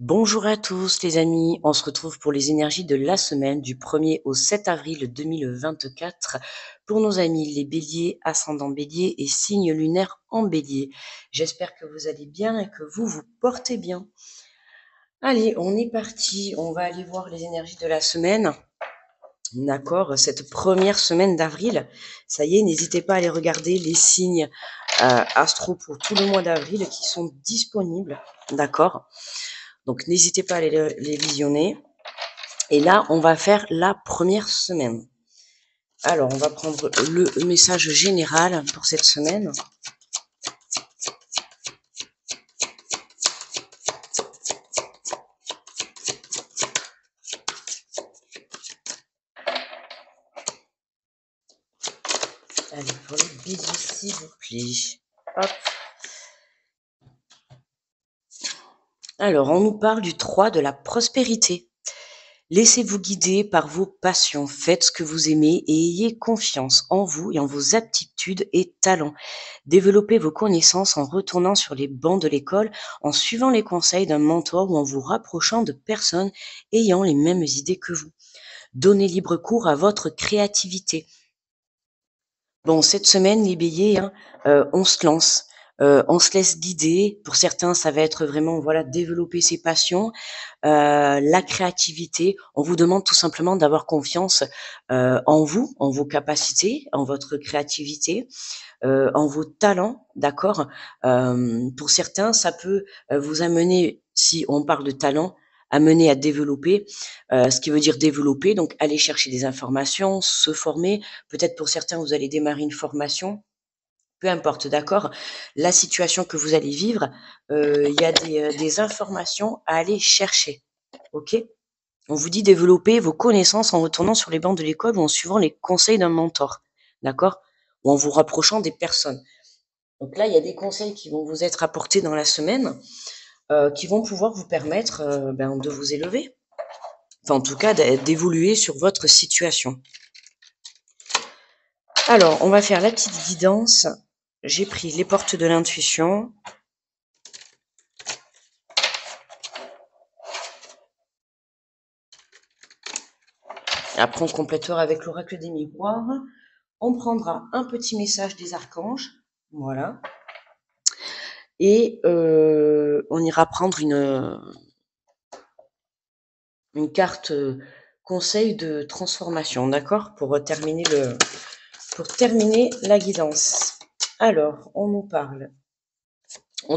Bonjour à tous les amis, on se retrouve pour les énergies de la semaine du 1er au 7 avril 2024 pour nos amis les béliers, ascendant bélier et signe lunaire en bélier. J'espère que vous allez bien et que vous vous portez bien. Allez, on est parti, on va aller voir les énergies de la semaine. D'accord, cette première semaine d'avril, ça y est, n'hésitez pas à aller regarder les signes astro pour tout le mois d'avril qui sont disponibles, d'accord. Donc, n'hésitez pas à aller les visionner. Et là, on va faire la première semaine. Alors, on va prendre le message général pour cette semaine. Allez, pour les béliers, s'il vous plaît. Hop. Alors, on nous parle du 3 de la prospérité. Laissez-vous guider par vos passions, faites ce que vous aimez et ayez confiance en vous et en vos aptitudes et talents. Développez vos connaissances en retournant sur les bancs de l'école, en suivant les conseils d'un mentor ou en vous rapprochant de personnes ayant les mêmes idées que vous. Donnez libre cours à votre créativité. Bon, cette semaine, les béliers, on se lance. On se laisse guider. Pour certains, ça va être vraiment, voilà, développer ses passions, la créativité. On vous demande tout simplement d'avoir confiance en vous, en vos capacités, en votre créativité, en vos talents, d'accord. Pour certains, ça peut vous amener, si on parle de talent, amener à développer, ce qui veut dire développer, donc aller chercher des informations, se former. Peut-être pour certains, vous allez démarrer une formation, peu importe, d'accord. La situation que vous allez vivre, il y a des informations à aller chercher, ok. On vous dit développer vos connaissances en retournant sur les bancs de l'école ou en suivant les conseils d'un mentor, d'accord, ou en vous rapprochant des personnes. Donc là, il y a des conseils qui vont vous être apportés dans la semaine, qui vont pouvoir vous permettre de vous élever. Enfin, en tout cas, d'évoluer sur votre situation. Alors, on va faire la petite guidance. J'ai pris les portes de l'intuition. Après, on complétera avec l'oracle des miroirs. On prendra un petit message des archanges. Voilà. Et on ira prendre une carte conseil de transformation, d'accord, pour terminer la guidance. Alors, on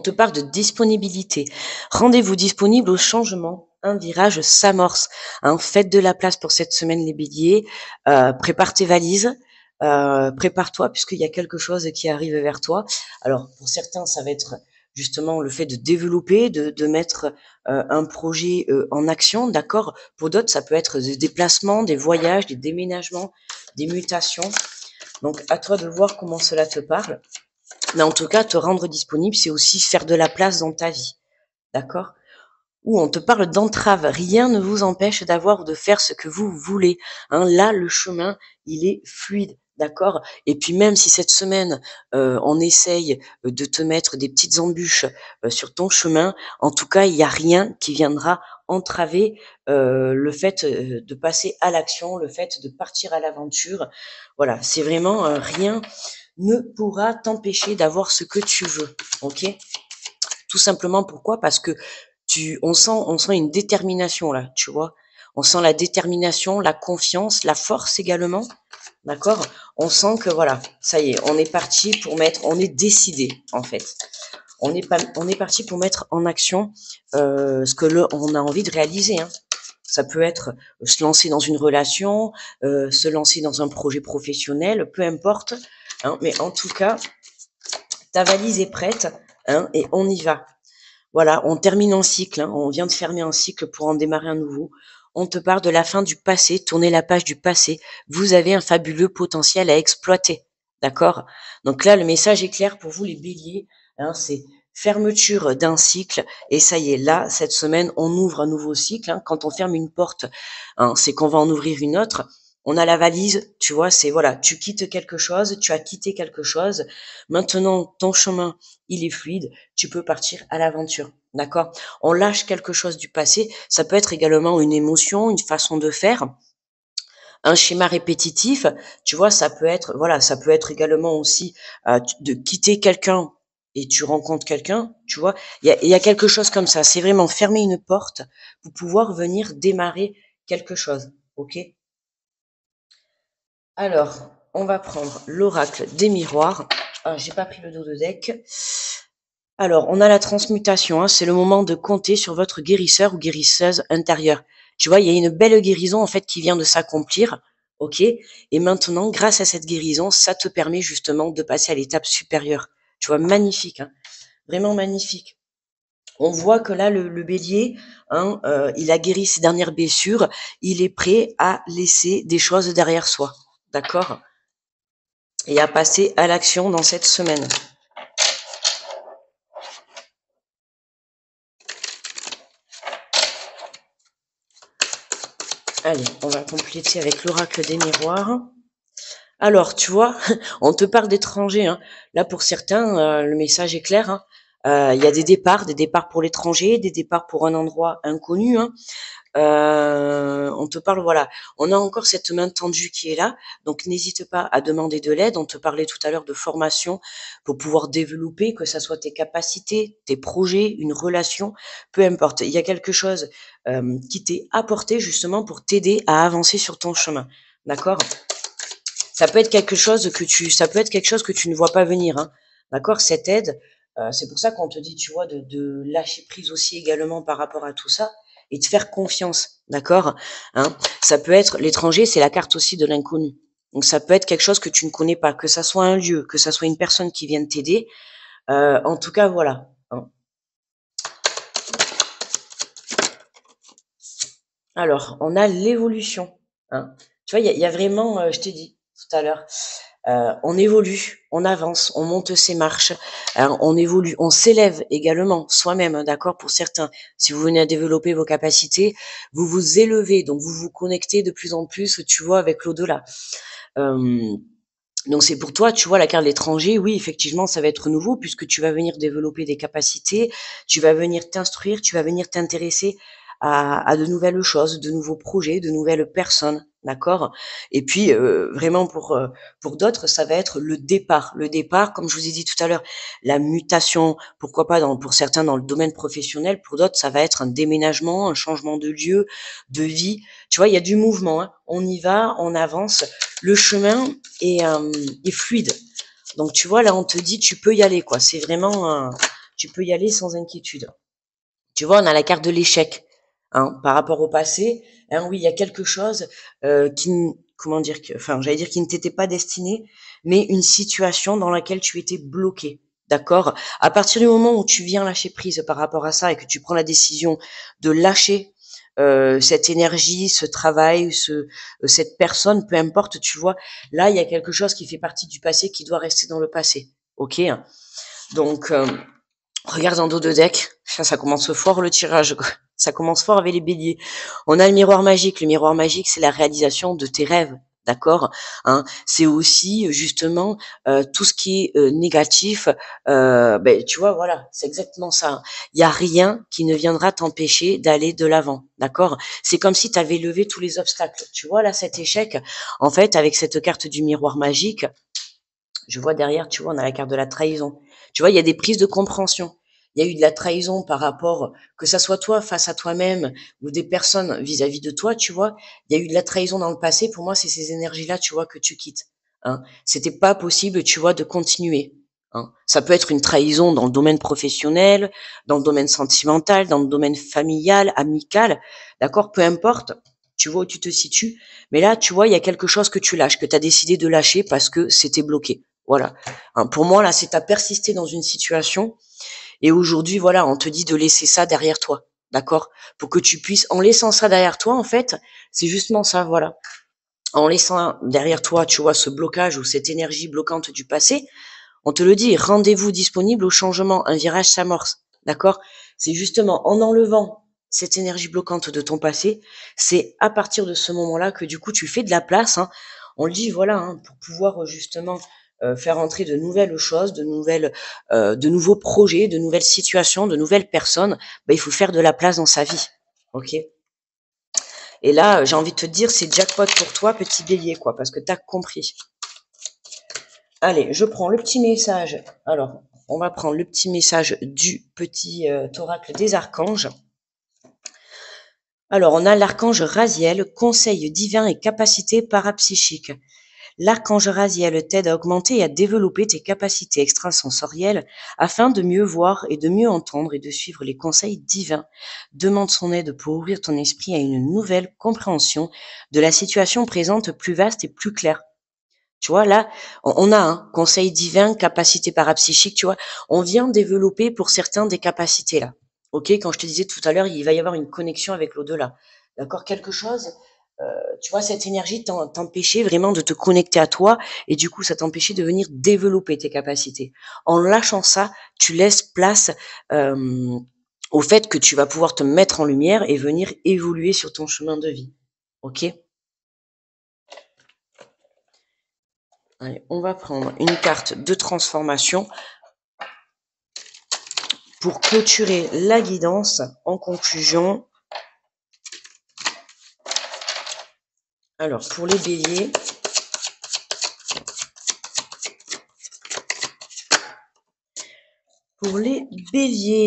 te parle de disponibilité. Rendez-vous disponible au changement. Un virage s'amorce. Faites de la place pour cette semaine, les béliers. Prépare tes valises. Prépare-toi puisqu'il y a quelque chose qui arrive vers toi. Alors, pour certains, ça va être justement le fait de développer, de mettre un projet en action, d'accord. Pour d'autres, ça peut être des déplacements, des voyages, des déménagements, des mutations. Donc, à toi de voir comment cela te parle. Mais en tout cas, te rendre disponible, c'est aussi faire de la place dans ta vie, d'accord? Ou on te parle d'entrave. Rien ne vous empêche d'avoir ou de faire ce que vous voulez. Là, le chemin, il est fluide, d'accord? Et puis même si cette semaine, on essaye de te mettre des petites embûches sur ton chemin, en tout cas, il n'y a rien qui viendra entraver le fait de passer à l'action, le fait de partir à l'aventure. Voilà, c'est vraiment rien ne pourra t'empêcher d'avoir ce que tu veux, ok? Tout simplement pourquoi? Parce que on sent une détermination là, tu vois? On sent la détermination, la confiance, la force également, d'accord? On sent que voilà, ça y est, on est décidé en fait. On est parti pour mettre en action ce que on a envie de réaliser, hein. Ça peut être se lancer dans une relation, se lancer dans un projet professionnel, peu importe, mais en tout cas, ta valise est prête, et on y va. Voilà, on termine un cycle, on vient de fermer un cycle pour en démarrer un nouveau. On te parle de la fin du passé, tournez la page du passé. Vous avez un fabuleux potentiel à exploiter, d'accord? Donc là, le message est clair pour vous les béliers, c'est fermeture d'un cycle et ça y est, là, cette semaine, on ouvre un nouveau cycle. Quand on ferme une porte, c'est qu'on va en ouvrir une autre. On a la valise, tu vois, c'est voilà, tu quittes quelque chose, tu as quitté quelque chose. Maintenant, ton chemin, il est fluide, tu peux partir à l'aventure. D'accord? On lâche quelque chose du passé. Ça peut être également une émotion, une façon de faire, un schéma répétitif. Tu vois, ça peut être, voilà, ça peut être également aussi de quitter quelqu'un et tu rencontres quelqu'un. Tu vois, il y a quelque chose comme ça. C'est vraiment fermer une porte pour pouvoir venir démarrer quelque chose. Ok? Alors, on va prendre l'oracle des miroirs. Ah, j'ai pas pris le dos de deck. Alors, on a la transmutation, hein, c'est le moment de compter sur votre guérisseur ou guérisseuse intérieure. Tu vois, il y a une belle guérison en fait qui vient de s'accomplir, ok? Et maintenant, grâce à cette guérison, ça te permet justement de passer à l'étape supérieure. Tu vois, magnifique, hein, vraiment magnifique. On voit que là, le bélier, hein, il a guéri ses dernières blessures, il est prêt à laisser des choses derrière soi, d'accord? Et à passer à l'action dans cette semaine. Allez, on va compléter avec l'oracle des miroirs. Alors, tu vois, on te parle d'étrangers, hein. Là, pour certains, le message est clair, hein. Il y a des départs pour l'étranger, des départs pour un endroit inconnu, hein. On te parle, voilà, on a encore cette main tendue qui est là, donc n'hésite pas à demander de l'aide. On te parlait tout à l'heure de formation pour pouvoir développer, que ça soit tes capacités, tes projets, une relation, peu importe. Il y a quelque chose qui t'est apporté justement pour t'aider à avancer sur ton chemin, d'accord? Ça peut être quelque chose ça peut être quelque chose que tu ne vois pas venir, hein, d'accord? Cette aide, c'est pour ça qu'on te dit, tu vois, de lâcher prise aussi également par rapport à tout ça et de faire confiance, d'accord? Hein? Ça peut être l'étranger, c'est la carte aussi de l'inconnu. Donc ça peut être quelque chose que tu ne connais pas, que ça soit un lieu, que ça soit une personne qui vienne t'aider. En tout cas, voilà, hein. Alors, on a l'évolution, hein. Tu vois, il y a vraiment, je t'ai dit tout à l'heure, on évolue, on avance, on monte ses marches, on évolue, on s'élève également soi-même, hein, d'accord, pour certains. Si vous venez à développer vos capacités, vous vous élevez, donc vous vous connectez de plus en plus, tu vois, avec l'au-delà. Euh, donc c'est pour toi, tu vois, la carte de l'étranger, oui, effectivement, ça va être nouveau puisque tu vas venir développer des capacités, tu vas venir t'instruire, tu vas venir t'intéresser à de nouvelles choses, de nouveaux projets, de nouvelles personnes, d'accord? Et puis vraiment pour d'autres, ça va être le départ. Le départ, comme je vous ai dit tout à l'heure, la mutation, pourquoi pas pour certains dans le domaine professionnel, pour d'autres, ça va être un déménagement, un changement de lieu, de vie. Tu vois, il y a du mouvement, hein. On y va, on avance. Le chemin est fluide. Donc tu vois, là on te dit tu peux y aller, quoi. C'est vraiment tu peux y aller sans inquiétude. Tu vois, on a la carte de l'échec, hein, par rapport au passé. Hein, oui, il y a quelque chose comment dire, enfin j'allais dire qui ne t'était pas destiné, mais une situation dans laquelle tu étais bloqué. D'accord? À partir du moment où tu viens lâcher prise par rapport à ça et que tu prends la décision de lâcher cette énergie, ce travail, cette personne, peu importe, tu vois, là, il y a quelque chose qui fait partie du passé qui doit rester dans le passé. Ok? Donc, regarde en dos de deck, ça commence fort le tirage, quoi. Ça commence fort avec les béliers. On a le miroir magique. Le miroir magique, c'est la réalisation de tes rêves, d'accord, hein. C'est aussi justement tout ce qui est négatif. Ben, tu vois, voilà, c'est exactement ça. Il y a rien qui ne viendra t'empêcher d'aller de l'avant, d'accord. C'est comme si tu avais levé tous les obstacles. Tu vois là, cet échec, en fait, avec cette carte du miroir magique, je vois derrière, tu vois, on a la carte de la trahison. Tu vois, il y a des prises de compréhension. Il y a eu de la trahison par rapport, que ça soit toi face à toi-même ou des personnes vis-à-vis de toi, tu vois. Il y a eu de la trahison dans le passé. Pour moi, c'est ces énergies-là, tu vois, que tu quittes. Hein. C'était pas possible, tu vois, de continuer. Hein. Ça peut être une trahison dans le domaine professionnel, dans le domaine sentimental, dans le domaine familial, amical. D'accord, peu importe. Tu vois où tu te situes. Mais là, tu vois, il y a quelque chose que tu lâches, que tu as décidé de lâcher parce que c'était bloqué. Voilà. Hein, pour moi, là, c'est à persister dans une situation. Et aujourd'hui, voilà, on te dit de laisser ça derrière toi. D'accord? Pour que tu puisses, en laissant ça derrière toi, en fait, c'est justement ça, voilà. En laissant derrière toi, tu vois, ce blocage ou cette énergie bloquante du passé, on te le dit, rendez-vous disponible au changement, un virage s'amorce. D'accord? C'est justement en enlevant cette énergie bloquante de ton passé, c'est à partir de ce moment-là que du coup tu fais de la place, hein. On le dit, voilà, hein, pour pouvoir justement faire entrer de nouvelles choses, de nouveaux projets, de nouvelles situations, de nouvelles personnes. Bah, il faut faire de la place dans sa vie, ok. Et là, j'ai envie de te dire, c'est jackpot pour toi, petit bélier, quoi, parce que t'as compris. Allez, je prends le petit message. Alors, on va prendre le petit message du petit oracle des archanges. Alors, on a l'archange Raziel, conseil divin et capacité parapsychique. L'archange Raziel t'aide à augmenter et à développer tes capacités extrasensorielles afin de mieux voir et de mieux entendre et de suivre les conseils divins. Demande son aide pour ouvrir ton esprit à une nouvelle compréhension de la situation présente plus vaste et plus claire. Tu vois, là, on a un conseil divin, capacité parapsychique, tu vois. On vient développer pour certains des capacités là. Ok, quand je te disais tout à l'heure, il va y avoir une connexion avec l'au-delà. D'accord, quelque chose, tu vois, cette énergie t'empêchait vraiment de te connecter à toi et du coup, ça t'empêchait de venir développer tes capacités. En lâchant ça, tu laisses place au fait que tu vas pouvoir te mettre en lumière et venir évoluer sur ton chemin de vie. Ok? Allez, on va prendre une carte de transformation pour clôturer la guidance. En conclusion, alors pour les béliers,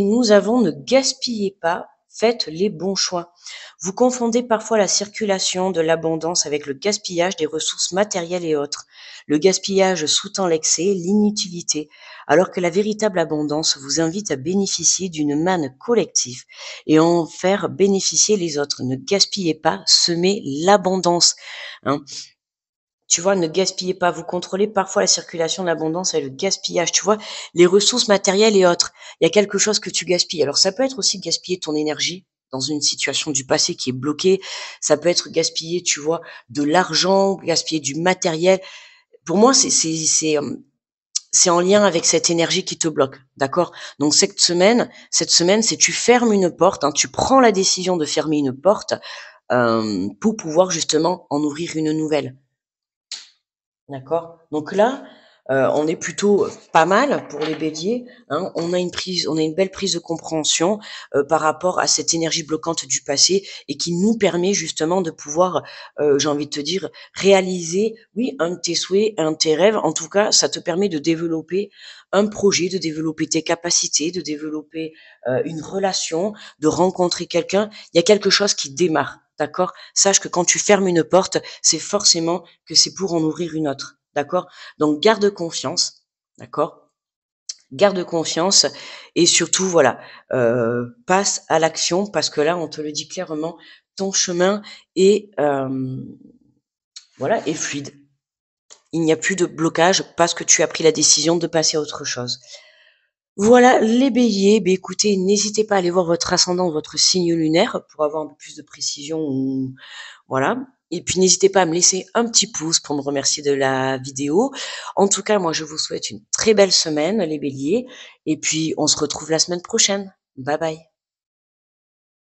nous avons ne gaspillez pas, faites les bons choix. Vous confondez parfois la circulation de l'abondance avec le gaspillage des ressources matérielles et autres. Le gaspillage sous-tend l'excès, l'inutilité, alors que la véritable abondance vous invite à bénéficier d'une manne collective et en faire bénéficier les autres. Ne gaspillez pas, semez l'abondance. Hein. Tu vois, ne gaspillez pas. Vous contrôlez parfois la circulation de l'abondance et le gaspillage. Tu vois, les ressources matérielles et autres. Il y a quelque chose que tu gaspilles. Alors, ça peut être aussi gaspiller ton énergie dans une situation du passé qui est bloquée. Ça peut être gaspiller, tu vois, de l'argent, gaspiller du matériel. Pour moi, c'est en lien avec cette énergie qui te bloque. D'accord? Donc, cette semaine, c'est tu fermes une porte, hein, tu prends la décision de fermer une porte, pour pouvoir justement en ouvrir une nouvelle. D'accord. Donc là, on est plutôt pas mal pour les béliers, hein. On a une belle prise de compréhension par rapport à cette énergie bloquante du passé et qui nous permet justement de pouvoir, j'ai envie de te dire, réaliser, oui, un de tes souhaits, un de tes rêves. En tout cas, ça te permet de développer un projet, de développer tes capacités, de développer une relation, de rencontrer quelqu'un. Il y a quelque chose qui démarre. D'accord? Sache que quand tu fermes une porte, c'est forcément que c'est pour en ouvrir une autre. D'accord? Donc, garde confiance. D'accord? Garde confiance et surtout, voilà, passe à l'action parce que là, on te le dit clairement, ton chemin est, voilà, est fluide. Il n'y a plus de blocage parce que tu as pris la décision de passer à autre chose. Voilà les béliers, bah, écoutez, n'hésitez pas à aller voir votre ascendant, votre signe lunaire pour avoir un peu plus de précision ou voilà. Et puis n'hésitez pas à me laisser un petit pouce pour me remercier de la vidéo. En tout cas, moi je vous souhaite une très belle semaine les béliers et puis on se retrouve la semaine prochaine. Bye bye.